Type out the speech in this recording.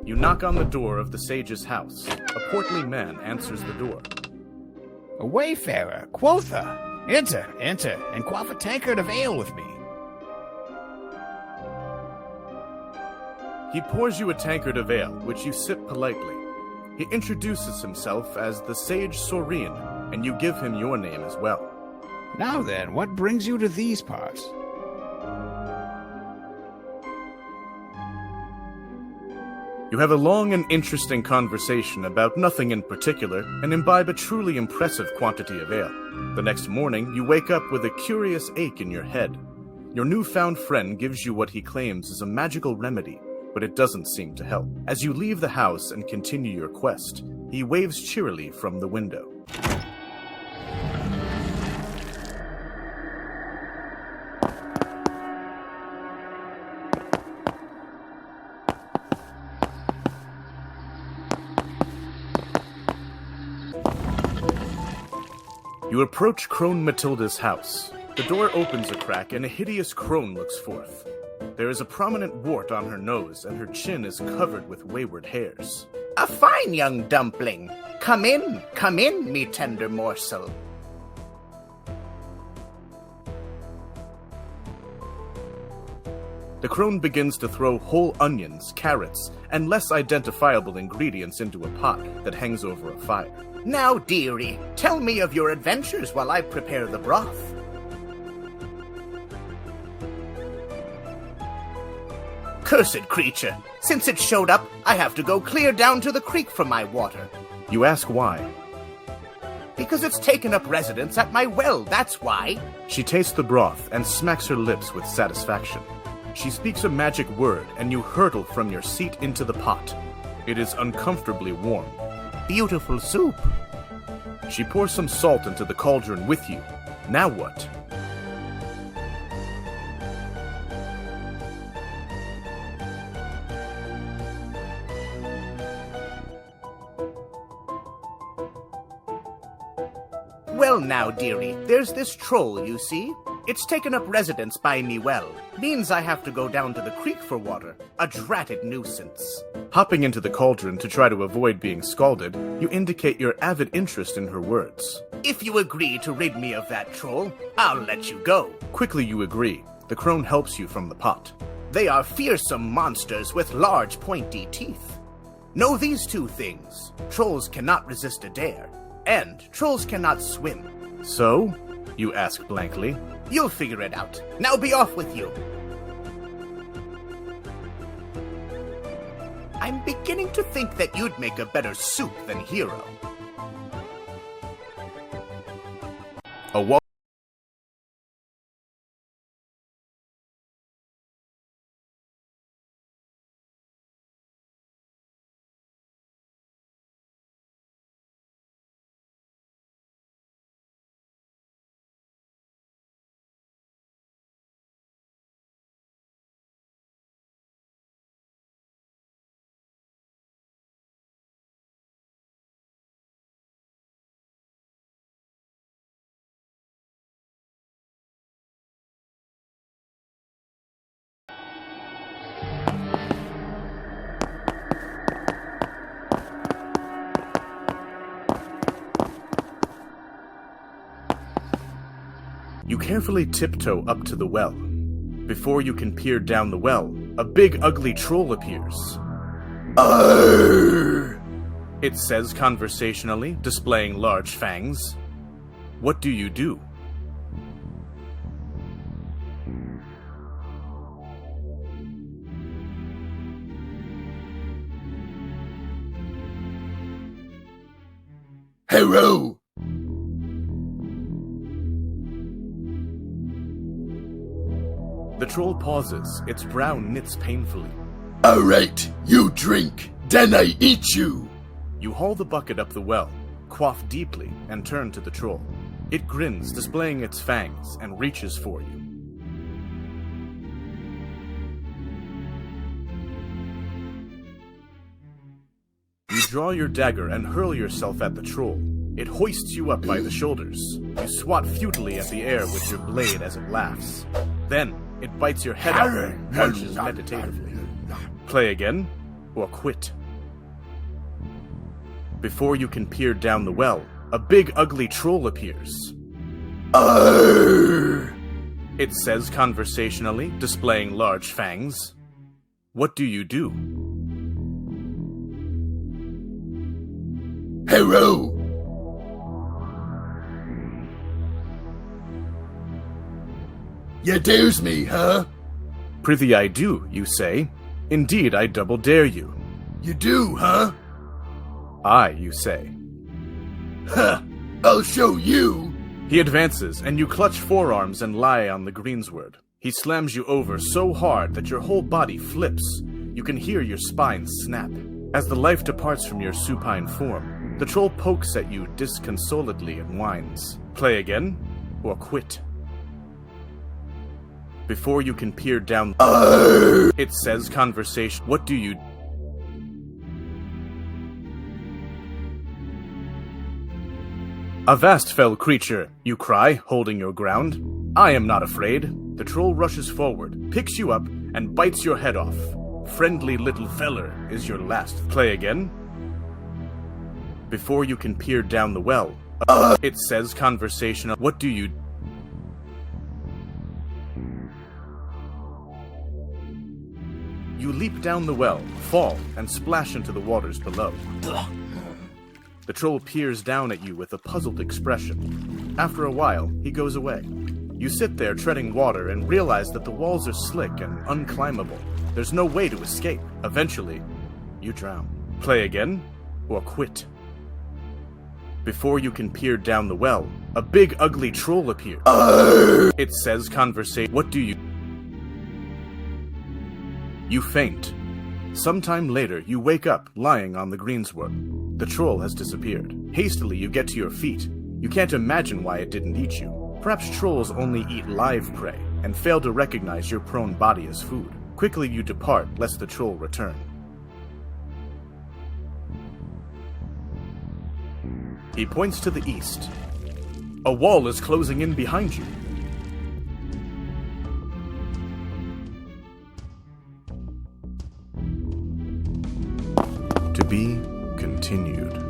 You knock on the door of the sage's house. A portly man answers the door. A wayfarer, quotha! Enter, and quaff a tankard of ale with me. He pours you a tankard of ale, which you sip politely. He introduces himself as the sage Sorin, and you give him your name as well. Now then, what brings you to these parts? You have a long and interesting conversation about nothing in particular and imbibe a truly impressive quantity of ale. The next morning, you wake up with a curious ache in your head. Your newfound friend gives you what he claims is a magical remedy, but it doesn't seem to help. As you leave the house and continue your quest, he waves cheerily from the window. You approach Crone Matilda's house. The door opens a crack and a hideous crone looks forth. There is a prominent wart on her nose and her chin is covered with wayward hairs. A fine young dumpling. Come in, me tender morsel. The crone begins to throw whole onions, carrots, and less identifiable ingredients into a pot that hangs over a fire. Now, dearie, tell me of your adventures while I prepare the broth. Cursed creature! Since it showed up, I have to go clear down to the creek for my water. You ask why. Because it's taken up residence at my well, that's why. She tastes the broth and smacks her lips with satisfaction. She speaks a magic word, and you hurtle from your seat into the pot. It is uncomfortably warm. Beautiful soup. She pours some salt into the cauldron with you. Now what? Well now, dearie, there's this troll, you see. It's taken up residence by me well. Means I have to go down to the creek for water. A dratted nuisance. Hopping into the cauldron to try to avoid being scalded, you indicate your avid interest in her words. If you agree to rid me of that troll, I'll let you go. Quickly you agree. The crone helps you from the pot. They are fearsome monsters with large pointy teeth. Know these two things. Trolls cannot resist a dare, and trolls cannot swim. So? You ask blankly. You'll figure it out. Now be off with you. I'm beginning to think that you'd make a better soup than Hero. A wall. You carefully tiptoe up to the well. Before you can peer down the well, a big ugly troll appears. Arr! It says conversationally, displaying large fangs. What do you do? Hello! The troll pauses, its brow knits painfully. Alright, you drink, then I eat you! You haul the bucket up the well, quaff deeply, and turn to the troll. It grins, displaying its fangs, and reaches for you. You draw your dagger and hurl yourself at the troll. It hoists you up by the shoulders. You swat futilely at the air with your blade as it laughs. Then, it bites your head off and munches meditatively. Play again? or quit. Before you can peer down the well, a big ugly troll appears. Arr! It says conversationally, displaying large fangs. What do you do? Hello! You dares me, huh? Prithee I do, you say. Indeed, I double dare you. You do, huh? Aye, you say. Huh! I'll show you! He advances, and you clutch forearms and lie on the greensward. He slams you over so hard that your whole body flips. You can hear your spine snap. As the life departs from your supine form, the troll pokes at you disconsolately and whines. Play again, or quit. Before you can peer down, it says conversation. What do you do? Avast, fell creature, you cry, holding your ground. I am not afraid. The troll rushes forward, picks you up, and bites your head off. Friendly little feller is your last. Play again. Before you can peer down the well, it says conversation. What do you... You leap down the well, fall, and splash into the waters below. The troll peers down at you with a puzzled expression. After a while, he goes away. You sit there treading water and realize that the walls are slick and unclimbable. There's no way to escape. Eventually, you drown. Play again, or quit. Before you can peer down the well, a big ugly troll appears. It says conversation. What do you... You faint. Sometime later, you wake up lying on the greensward. The troll has disappeared. Hastily, you get to your feet. You can't imagine why it didn't eat you. Perhaps trolls only eat live prey and fail to recognize your prone body as food. Quickly, you depart, lest the troll return. He points to the east. A wall is closing in behind you. To be continued.